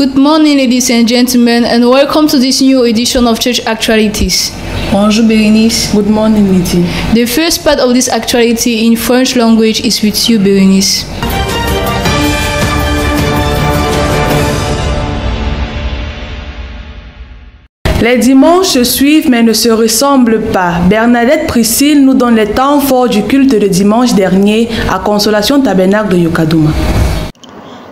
Good morning, ladies and gentlemen, and welcome to this new edition of Church Actualities. Bonjour Bérénice. Good morning Lydie. The first part of this actuality in French language is with you, Bérénice. Les dimanches se suivent mais ne se ressemblent pas. Bernadette Priscille nous donne les temps forts du culte de dimanche dernier à Consolation Tabernacle de Yokadouma.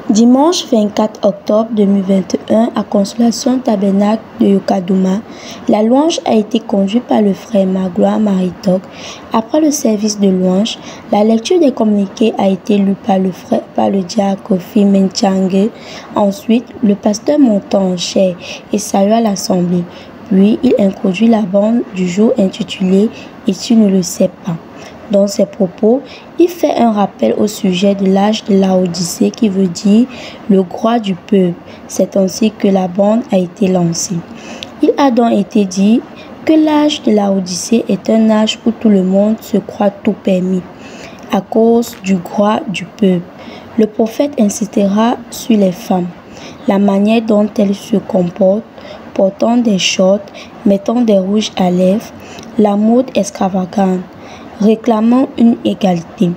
Dimanche 24 octobre 2021 à Consolation Tabernacle de Yokadouma, la louange a été conduite par le frère Magloire Maritok. Après le service de louange, la lecture des communiqués a été lue par le diacre Kofi Menchangé. Ensuite, le pasteur monta en chair et salua l'assemblée. Puis, il introduit la bande du jour intitulée « Et tu ne le sais pas ». Dans ses propos, il fait un rappel au sujet de l'âge de Laodicée qui veut dire le roi du peuple. C'est ainsi que la bande a été lancée. Il a donc été dit que l'âge de Laodicée est un âge où tout le monde se croit tout permis à cause du roi du peuple. Le prophète insistera sur les femmes, la manière dont elles se comportent, portant des shorts, mettant des rouges à lèvres, la mode extravagante, réclamant une égalité.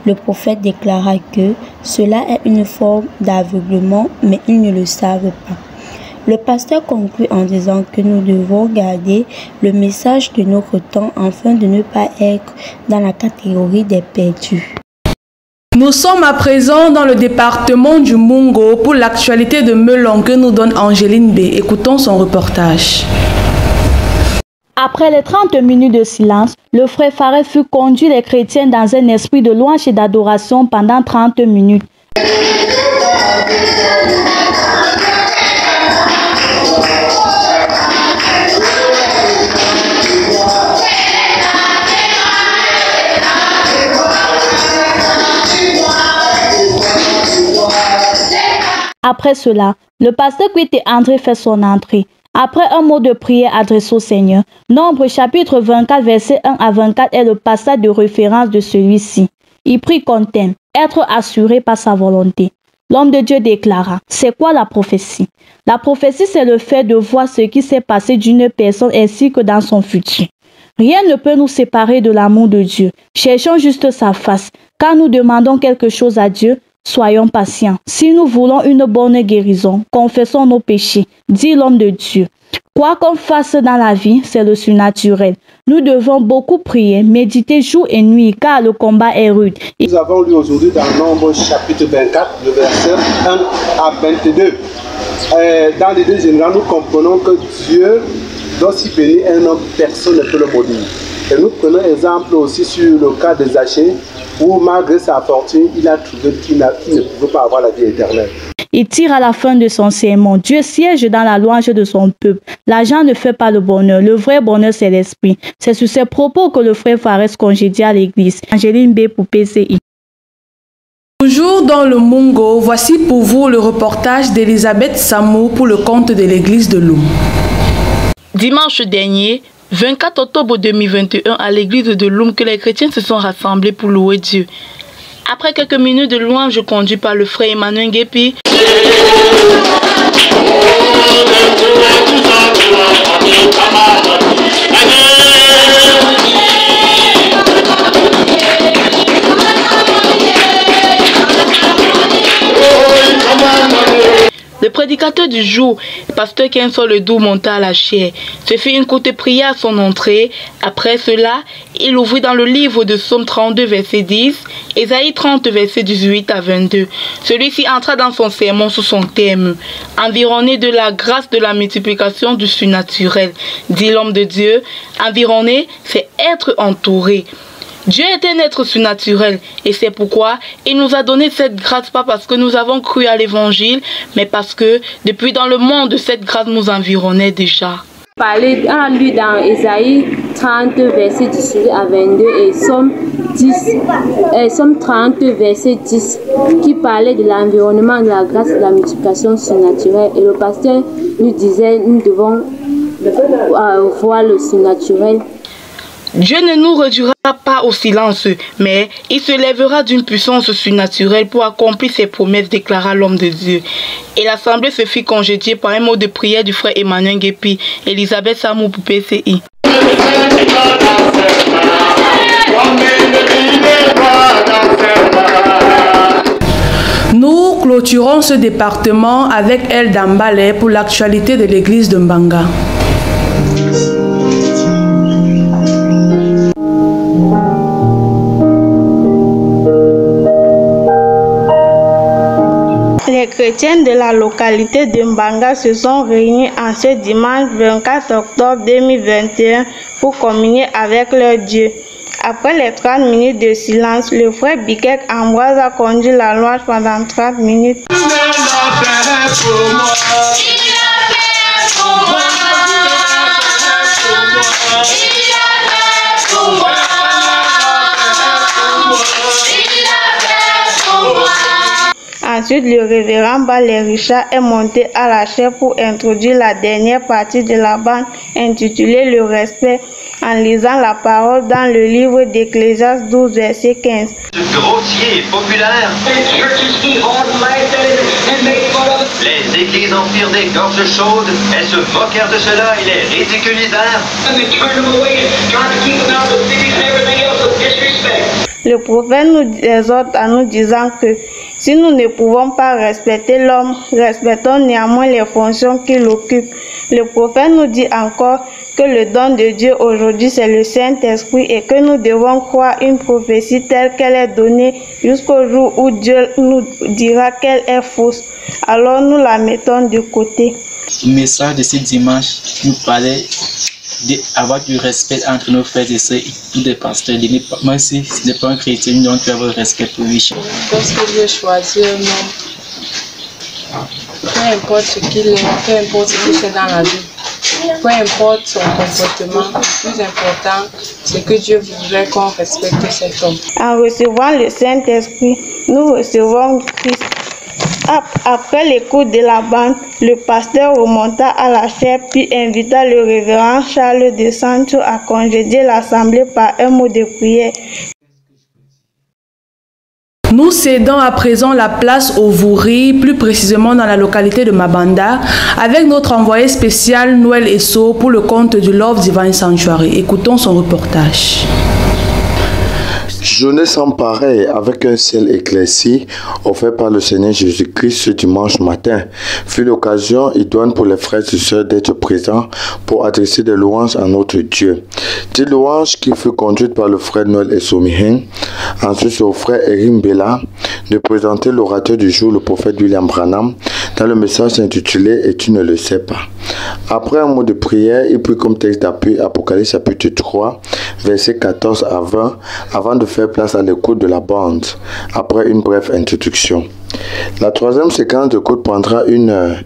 Le prophète déclara que cela est une forme d'aveuglement, mais ils ne le savent pas. Le pasteur conclut en disant que nous devons garder le message de notre temps afin de ne pas être dans la catégorie des perdus. Nous sommes à présent dans le département du Mungo pour l'actualité de Melon que nous donne Angéline B. Écoutons son reportage. Après les 30 minutes de silence, le frère Faré fut conduit les chrétiens dans un esprit de louange et d'adoration pendant 30 minutes. Après cela, le pasteur Kwite André fait son entrée. Après un mot de prière adressé au Seigneur, Nombre chapitre 24, versets 1 à 24 est le passage de référence de celui-ci. Il prie qu'on t'aime, être assuré par sa volonté. L'homme de Dieu déclara, c'est quoi la prophétie? La prophétie, c'est le fait de voir ce qui s'est passé d'une personne ainsi que dans son futur. Rien ne peut nous séparer de l'amour de Dieu. Cherchons juste sa face. Quand nous demandons quelque chose à Dieu, soyons patients. Si nous voulons une bonne guérison, confessons nos péchés, dit l'homme de Dieu. Quoi qu'on fasse dans la vie, c'est le surnaturel. Nous devons beaucoup prier, méditer jour et nuit, car le combat est rude. Nous avons lu aujourd'hui dans Nombre chapitre 24, le verset 1 à 22. Dans l'idée générale, nous comprenons que Dieu, lorsqu'il bénit un homme, personne ne peut le maudire. Et nous prenons exemple aussi sur le cas de Zachée, où malgré sa fortune, il a trouvé qu'il ne pouvait pas avoir la vie éternelle. Il tire à la fin de son sermon. Dieu siège dans la louange de son peuple. L'argent ne fait pas le bonheur. Le vrai bonheur, c'est l'esprit. C'est sur ces propos que le frère Fares congédie à l'église. Angéline B pour PCI. Toujours dans le Mungo, voici pour vous le reportage d'Elisabeth Samou pour le compte de l'église de Loum. Dimanche dernier, 24 octobre 2021, à l'église de Loum, que les chrétiens se sont rassemblés pour louer Dieu. Après quelques minutes de louange conduite par le frère Emmanuel Guépi, le prédicateur du jour, pasteur Kenso Ledoux, monta à la chaire. Ce fut une courte prière à son entrée. Après cela, il ouvrit dans le livre de Psaume 32, verset 10, Ésaïe 30, verset 18 à 22. Celui-ci entra dans son sermon sous son thème, environné de la grâce de la multiplication du surnaturel. Dit l'homme de Dieu, environné, c'est être entouré. Dieu est un être surnaturel et c'est pourquoi il nous a donné cette grâce, pas parce que nous avons cru à l'évangile, mais parce que depuis dans le monde, cette grâce nous environnait déjà. Parler en lui dans Ésaïe 30, verset 18 à 22 et Somme 30, verset 10 qui parlait de l'environnement, de la grâce, de la multiplication surnaturelle. Et le pasteur nous disait, nous devons voir le surnaturel. Dieu ne nous réduira pas au silence, mais il se lèvera d'une puissance surnaturelle pour accomplir ses promesses, déclara l'homme de Dieu. Et l'assemblée se fit congédier par un mot de prière du frère Emmanuel Guépi, Elisabeth Samou pour PCI. Nous clôturons ce département avec El Dambale pour l'actualité de l'église de Mbanga. Les chrétiens de la localité de Mbanga se sont réunis en ce dimanche 24 octobre 2021 pour communier avec leur Dieu. Après les 30 minutes de silence, le frère Bikek Ambroise a conduit la louange pendant 30 minutes. Ensuite, le révérend Balé Richard est monté à la chaire pour introduire la dernière partie de la bande intitulée Le respect en lisant la parole dans le livre d'Ecclésiaste 12, verset 15. Grossier et populaire. Les églises en firent des gorges chaudes, elles se moquèrent de cela et les ridiculisèrent. Le prophète nous exhorte en nous disant que si nous ne pouvons pas respecter l'homme, respectons néanmoins les fonctions qu'il occupe. Le prophète nous dit encore que le don de Dieu aujourd'hui c'est le Saint-Esprit et que nous devons croire une prophétie telle qu'elle est donnée jusqu'au jour où Dieu nous dira qu'elle est fausse. Alors nous la mettons de côté. Le message de ce dimanche nous parlait d'avoir du respect entre nos frères et sœurs et tous les pasteurs. Moi, si ce n'est pas un chrétien, nous devons avoir le respect pour lui. Lorsque Dieu choisit un homme, peu importe ce qu'il est, peu importe ce qu'il fait dans la vie, peu importe son comportement, le plus important, c'est que Dieu voudrait qu'on respecte cet homme. En recevant le Saint-Esprit, nous recevons Christ. Après l'écoute de la bande, le pasteur remonta à la chaire puis invita le révérend Charles de Sancho à congédier l'assemblée par un mot de prière. Nous cédons à présent la place au Vouri, plus précisément dans la localité de Mabanda, avec notre envoyé spécial Noël Esso pour le compte du Love Divine Sanctuary. Écoutons son reportage. Journée sans pareil avec un ciel éclairci offert par le Seigneur Jésus-Christ ce dimanche matin fut l'occasion idoine pour les frères et sœurs d'être présents pour adresser des louanges à notre Dieu. Des louanges qui furent conduites par le frère Noël Essomihen. Ensuite, c'est au frère Erim Bella de présenter l'orateur du jour, le prophète William Branham, dans le message intitulé « Et tu ne le sais pas ». Après un mot de prière, il prit comme texte d'appui Apocalypse chapitre 3, versets 14 à 20, avant de faire place à l'écoute de la bande, après une brève introduction. La troisième séquence de cours prendra 1 heure,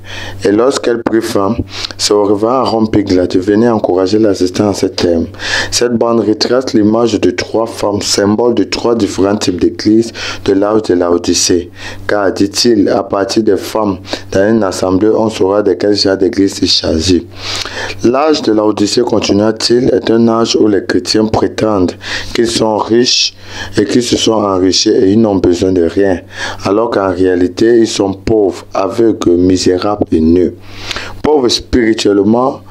et lorsqu'elle prit fin, c'est au révérend Aaron Pigla de venir encourager l'assistance à ce thème. Cette bande retrace l'image de 3 femmes, symbole de 3 différents types d'églises de l'âge de la Odyssée. Car, dit-il, à partir des femmes dans une assemblée, on saura de quel genre d'église il s'agit. L'âge de la Odyssée, continua-t-il, est un âge où les chrétiens prétendent qu'ils sont riches et qu'ils se sont enrichis et ils n'ont besoin de rien, alors qu'en réalité, ils sont pauvres, aveugles, misérables et nus. Pauvres spirituellement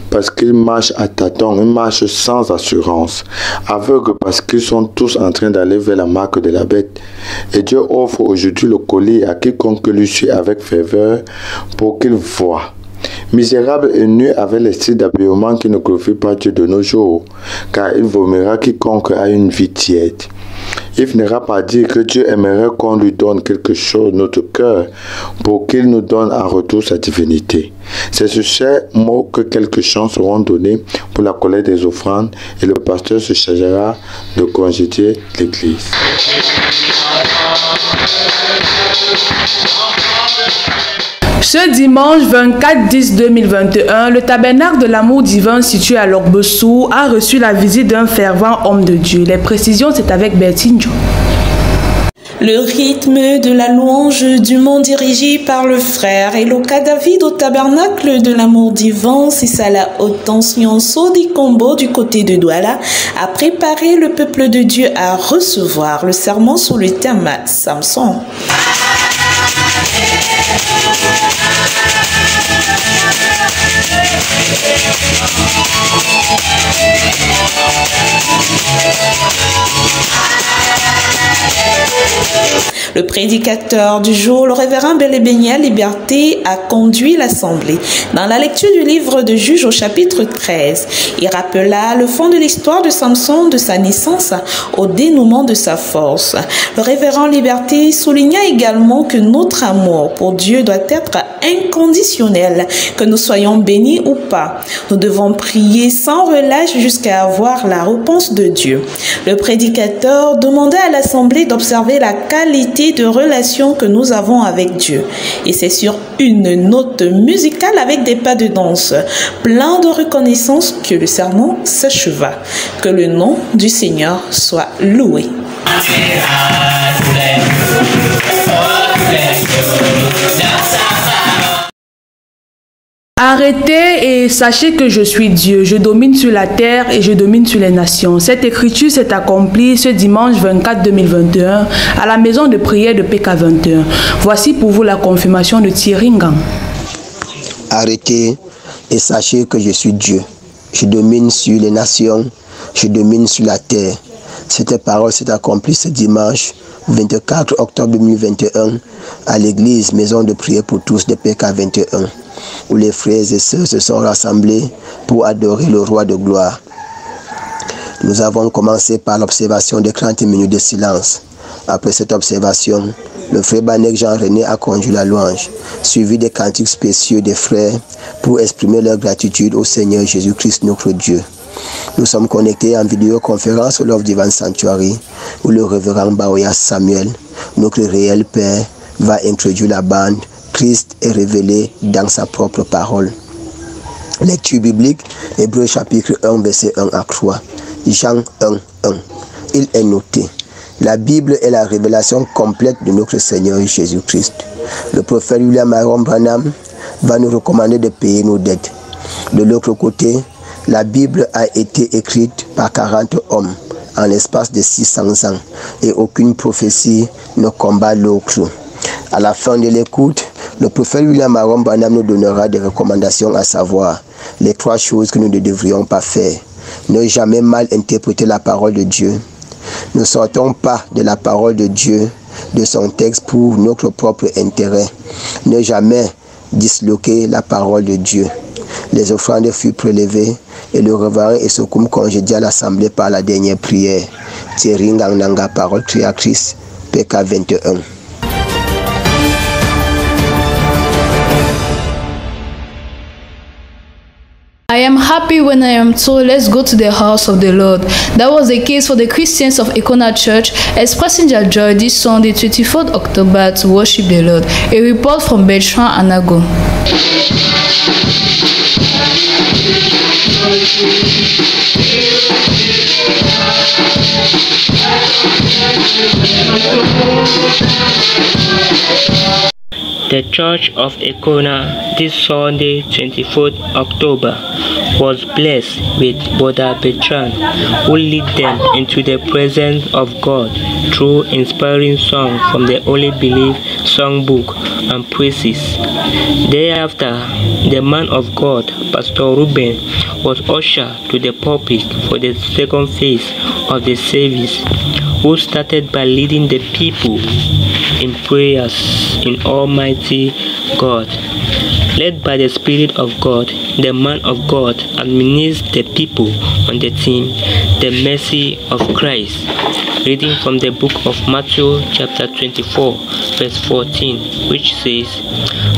parce qu'ils marchent à tâtons, ils marchent sans assurance. Aveugles parce qu'ils sont tous en train d'aller vers la marque de la bête. Et Dieu offre aujourd'hui le collier à quiconque lui suit avec ferveur pour qu'il voie. Misérable et nu avec les styles d'habillement qui ne glorifient pas Dieu de nos jours, car il vomira quiconque a une vie tiède. Il finira par dire que Dieu aimerait qu'on lui donne quelque chose, notre cœur, pour qu'il nous donne en retour sa divinité. C'est sur ces mots que quelques chants seront donnés pour la collecte des offrandes et le pasteur se chargera de congédier l'église. Ce dimanche 24-10-2021, le tabernacle de l'amour divin situé à Logbessou a reçu la visite d'un fervent homme de Dieu. Les précisions, c'est avec Bertine John. Le rythme de la louange du monde dirigé par le frère Eloka David au tabernacle de l'amour divin, c'est ça la haute tension Sodi Combo du côté de Douala, a préparé le peuple de Dieu à recevoir le serment sous le thème Samson. Le prédicateur du jour, le révérend Belébénia Liberté, a conduit l'assemblée dans la lecture du livre de Juges au chapitre 13. Il rappela le fond de l'histoire de Samson, de sa naissance au dénouement de sa force. Le révérend Liberté souligna également que notre amour pour Dieu doit être inconditionnel, que nous soyons bénis ou pas. Nous devons prier sans relâche jusqu'à avoir la réponse de Dieu. Le prédicateur demanda à l'assemblée d'observer la qualité de relation que nous avons avec Dieu. Et c'est sur une note musicale avec des pas de danse, plein de reconnaissance, que le sermon s'acheva. Que le nom du Seigneur soit loué. Arrêtez et sachez que je suis Dieu. Je domine sur la terre et je domine sur les nations. Cette écriture s'est accomplie ce dimanche 24 2021 à la maison de prière de PK21. Voici pour vous la confirmation de Thierry Ngang. Arrêtez et sachez que je suis Dieu. Je domine sur les nations. Je domine sur la terre. Cette parole s'est accomplie ce dimanche 24 octobre 2021 à l'église Maison de prière pour tous de PK21, où les frères et sœurs se sont rassemblés pour adorer le roi de gloire. Nous avons commencé par l'observation de 30 minutes de silence. Après cette observation, le frère Banek Jean-René a conduit la louange, suivi des cantiques spéciaux des frères pour exprimer leur gratitude au Seigneur Jésus-Christ notre Dieu. Nous sommes connectés en vidéoconférence au Love Divine Sanctuary, où le révérend Baoya Samuel, notre réel Père, va introduire la bande. Christ est révélé dans sa propre parole. Lecture biblique, Hébreux chapitre 1, verset 1 à 3. Jean 1, 1. Il est noté: la Bible est la révélation complète de notre Seigneur Jésus-Christ. Le prophète William Aaron Branham va nous recommander de payer nos dettes. De l'autre côté, la Bible a été écrite par 40 hommes en l'espace de 600 ans et aucune prophétie ne combat l'autre. À la fin de l'écoute, le prophète William Aaron Branham nous donnera des recommandations, à savoir les 3 choses que nous ne devrions pas faire. Ne jamais mal interpréter la parole de Dieu. Ne sortons pas de la parole de Dieu, de son texte pour notre propre intérêt. Ne jamais disloquer la parole de Dieu. Les offrandes furent prélevées et le révérend Esokoum congédia l'assemblée par la dernière prière. Thierry Ngangnanga, parole créatrice, PK21. I am happy when I am told, let's go to the house of the Lord. That was the case for the Christians of Econa Church, expressing their joy this Sunday, 24th October, to worship the Lord. A report from Bertrand Anago. The Church of Econa this Sunday, 24th October, was blessed with Brother Bertrand, who led them into the presence of God through inspiring songs from the Holy Belief Songbook and praises. Thereafter, the man of God, Pastor Ruben, was ushered to the pulpit for the second phase of the service, who started by leading the people in prayers in Almighty God. Led by the Spirit of God, the man of God administered the people on the theme, the mercy of Christ. Reading from the book of Matthew chapter 24, verse 14, which says,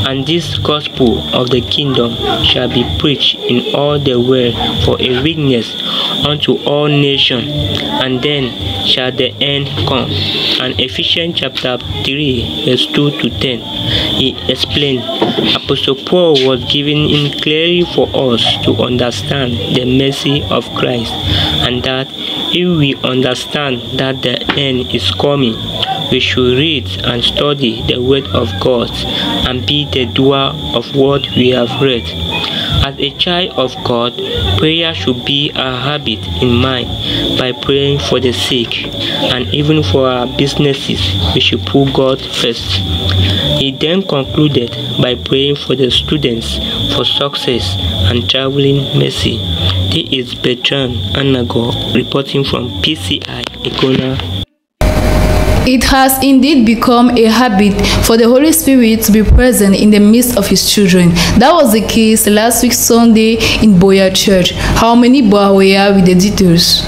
"And this gospel of the kingdom shall be preached in all the world for a witness unto all nations, and then shall the end come." And Ephesians chapter 3, verse 2 to 10, he explained, Apostle Paul was giving in clearly for us to understand the mercy of Christ, and that if we understand that the end is coming, we should read and study the Word of God and be the doer of what we have read. As a child of God, prayer should be a habit in mind. By praying for the sick and even for our businesses, we should put God first. He then concluded by praying for the students for success and traveling mercy. This is Bertrand Anago reporting from PCI Econa. It has indeed become a habit for the Holy Spirit to be present in the midst of His children. That was the case last week Sunday in Boya Church. How many Boya with the details?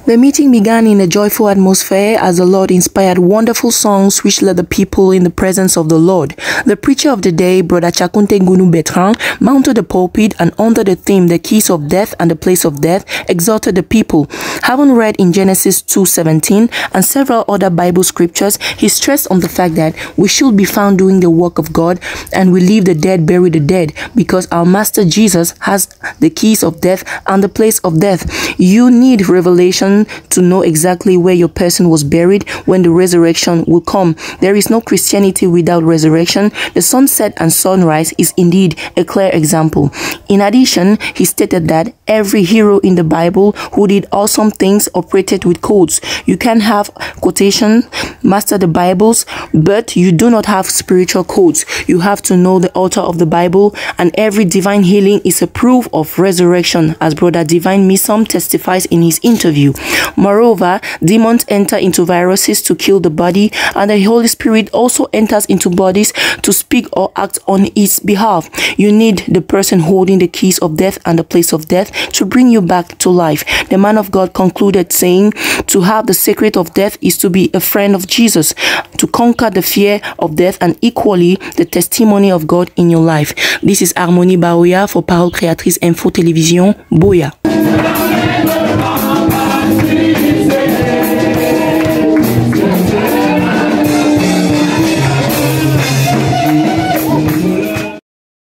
The meeting began in a joyful atmosphere as the Lord inspired wonderful songs which led the people in the presence of the Lord. The preacher of the day, Brother Chakunte Ngunu Bertrand, mounted the pulpit and under the theme, The Keys of Death and the Place of Death, exhorted the people. Having read in Genesis 2:17 and several other Bible scriptures, he stressed on the fact that we should be found doing the work of God and we leave the dead bury the dead because our Master Jesus has the keys of death and the place of death. You need revelation to know exactly where your person was buried when the resurrection will come. There is no Christianity without resurrection. The sunset and sunrise is indeed a clear example. In addition, he stated that every hero in the Bible who did awesome things operated with codes. You can have quotation, master the Bibles, but you do not have spiritual codes. You have to know the author of the Bible, and every divine healing is a proof of resurrection, as Brother Divine Misom testifies in his interview. Moreover, demons enter into viruses to kill the body, and the Holy Spirit also enters into bodies to speak or act on its behalf. You need the person holding the keys of death and the place of death to bring you back to life. The man of God concluded saying, to have the secret of death is to be a friend of Jesus, to conquer the fear of death and equally the testimony of God in your life. This is Harmonie Baoya for Parole Créatrice Info Télévision, Boya.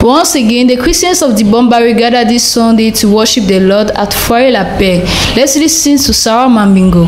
Once again, the Christians of the Bombari gathered this Sunday to worship the Lord at Foyer La Paix. Let's listen to Sarah Mambingo.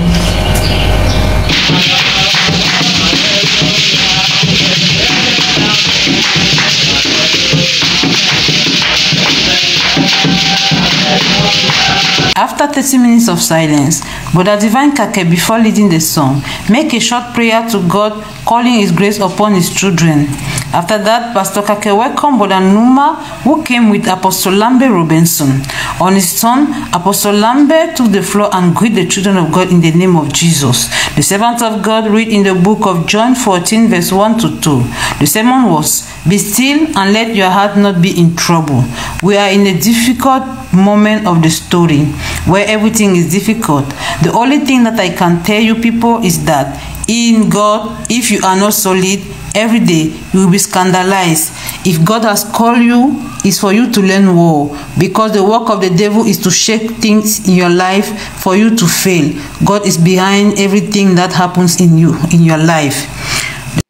After 30 minutes of silence, Brother Divine Kake, before leading the song, make a short prayer to God, calling His grace upon His children. After that, Pastor Kake welcomed Brother Numa, who came with Apostle Lambert Robinson. On his turn, Apostle Lambert took the floor and greeted the children of God in the name of Jesus. The servant of God read in the book of John 14, verse 1 to 2. The sermon was, "Be still and let your heart not be in trouble." We are in a difficult moment of the story where everything is difficult. The only thing that I can tell you people is that in God, if you are not solid, every day you will be scandalized. If God has called you, it's for you to learn war, because the work of the devil is to shake things in your life for you to fail. God is behind everything that happens in you, in your life.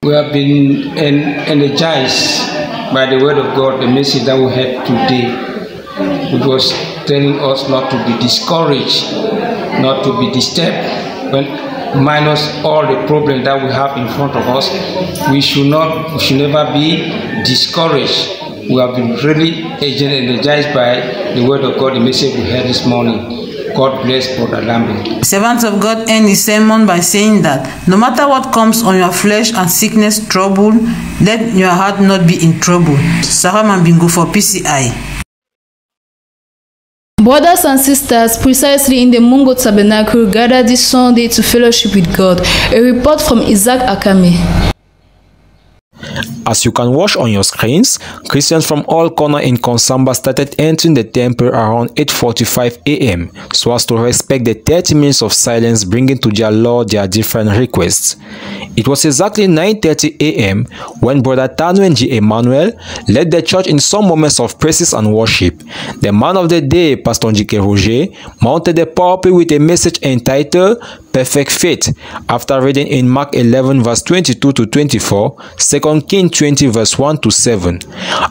We have been energized by the word of God, the message that we had today. It was telling us not to be discouraged, not to be disturbed. Minus all the problems that we have in front of us, we should never be discouraged. We have been really energized by the word of God, the message we heard this morning. God bless Brother Lambert. The servant of God ended his sermon by saying that no matter what comes on your flesh and sickness, trouble, let your heart not be in trouble. Sarah Mambingo for PCI. Brothers and sisters, precisely in the Mungo Tabernacle, gathered this Sunday to fellowship with God. A report from Isaac Akame. As you can watch on your screens, Christians from all corners in Konsamba started entering the temple around 8:45 a.m. so as to respect the 30 minutes of silence, bringing to their Lord their different requests. It was exactly 9:30 a.m. when Brother Tanwen G. Emmanuel led the church in some moments of praises and worship. The man of the day, Pastor Njike Roger, mounted the pulpit with a message entitled Perfect Faith, after reading in Mark 11 verse 22 to 24, 2 Kings 20 verse 1 to 7.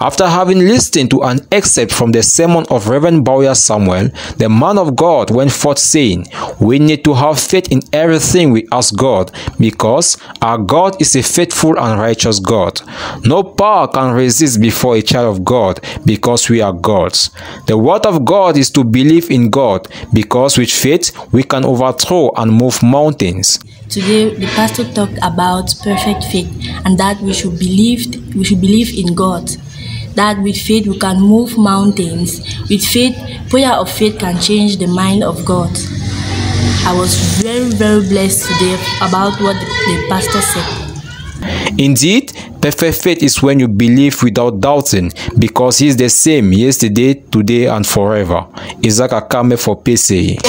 After having listened to an excerpt from the sermon of Reverend Bowyer Samuel, the man of God went forth saying, "We need to have faith in everything we ask God, because our God is a faithful and righteous God. No power can resist before a child of God, because we are God's. The word of God is to believe in God, because with faith we can overthrow and move mountains." Today, the pastor talked about perfect faith and that we should believe in God. That with faith we can move mountains. With faith, prayer of faith can change the mind of God. I was very, very blessed today about what the pastor said. Indeed, perfect faith is when you believe without doubting, because he is the same yesterday, today, and forever. Isaac Akame for PCE.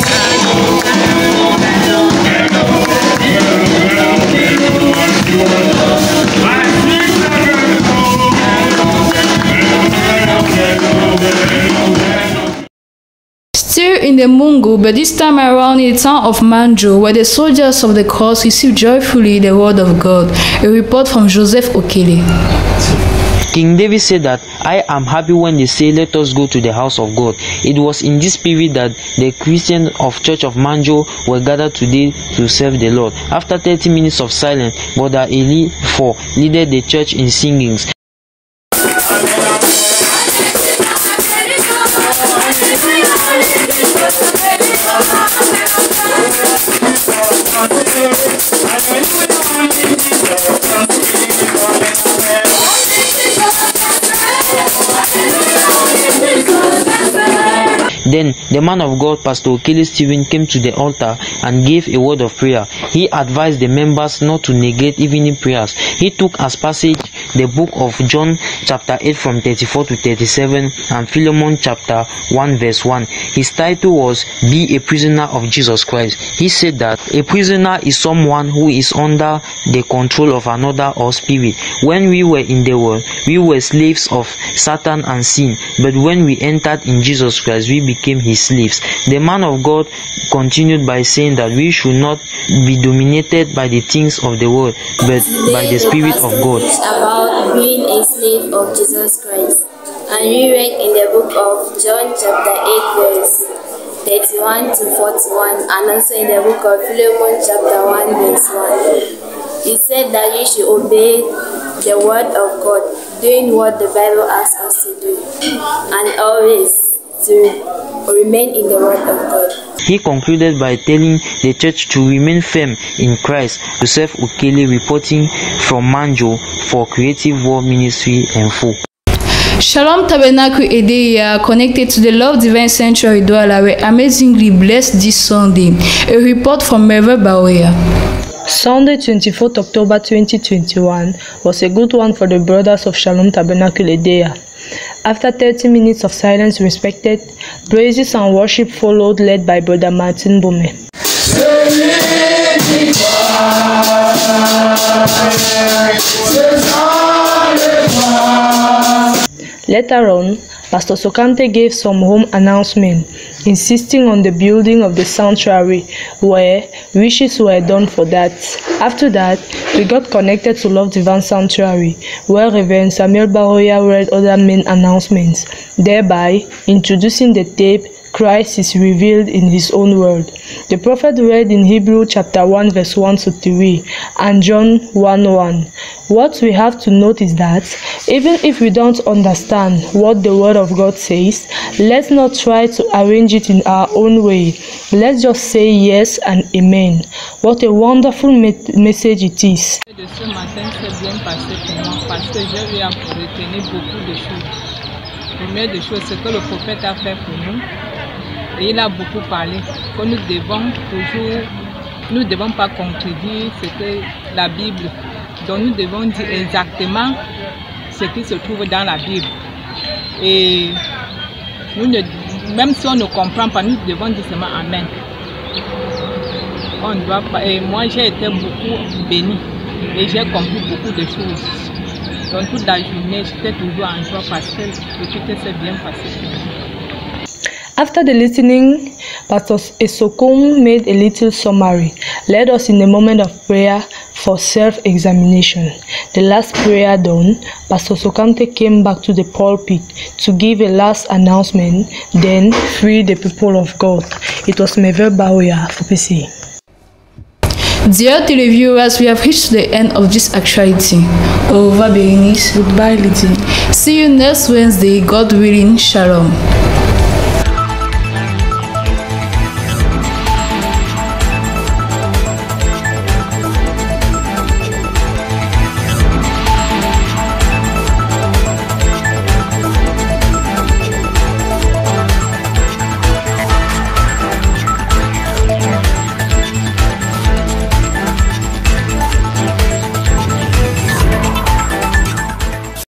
Still in the Mungu, but this time around in the town of Manjo, where the soldiers of the cross received joyfully the word of God. A report from Joseph Okele. King David said that, "I am happy when they say, 'Let us go to the house of God.'" It was in this spirit that the Christians of Church of Manjo were gathered today to serve the Lord. After 30 minutes of silence, Brother Eli IV leaded the church in singings. Then the man of God, Pastor Okele Stephen, came to the altar and gave a word of prayer. He advised the members not to neglect evening prayers. He took as passage the book of John chapter 8 from 34 to 37 and Philemon chapter 1 verse 1. His title was "Be a Prisoner of Jesus Christ." He said that a prisoner is someone who is under the control of another or spirit. When we were in the world, we were slaves of Satan and sin, but when we entered in Jesus Christ, we became his slaves. The man of God continued by saying that we should not be dominated by the things of the world, but by the Spirit of God. About being a slave of Jesus Christ, and we read in the book of John chapter 8 verse 31 to 41, and also in the book of Philemon chapter 1 verse 1. He said that we should obey the word of God, doing what the Bible asks us to do, and always to remain in the word of God. He concluded by telling the church to remain firm in Christ. Joseph Okele reporting from Manjo for Creative World Ministry Info. Shalom Tabernacle Edeya, connected to the Love Divine Sanctuary Douala, were amazingly blessed this Sunday. A report from Merve Bawea. Sunday, 24th October 2021 was a good one for the brothers of Shalom Tabernacle Edeya. After 30 minutes of silence respected, praises and worship followed, led by Brother Martin Bome. Later on, Pastor Sokante gave some home announcement, insisting on the building of the sanctuary, where wishes were done for that. After that, we got connected to Love Divine Sanctuary, where Reverend Samuel Baroya read other main announcements, thereby introducing the tape Christ is revealed in his own word. The prophet read in Hebrew chapter 1 verse 1 to 3 and John 1:1. What we have to note is that even if we don't understand what the word of God says, let's not try to arrange it in our own way. Let's just say yes and amen. What a wonderful message it is. De ce matin s'est bien passé pour moi parce que j'ai eu à retenir beaucoup de choses. Première des choses, c'est que le prophète a fait pour nous. Et il a beaucoup parlé que nous devons pas contredire ce que la Bible Donc nous devons dire exactement ce qui se trouve dans la Bible. Et nous même si on ne comprend pas, nous devons dire seulement Amen. On ne doit pas. Et moi j'ai été beaucoup béni et j'ai compris beaucoup de choses. Donc toute la journée j'étais toujours en joie parce que tout s'est bien passé. After the listening, Pastor Esokun made a little summary, led us in a moment of prayer for self-examination. The last prayer done, Pastor Sokante came back to the pulpit to give a last announcement, then free the people of God. It was Meve Baoya for PC. Dear televiewers, we have reached the end of this actuality. Au revoir, Bérénice. Goodbye, Lydie. See you next Wednesday, God willing. Shalom.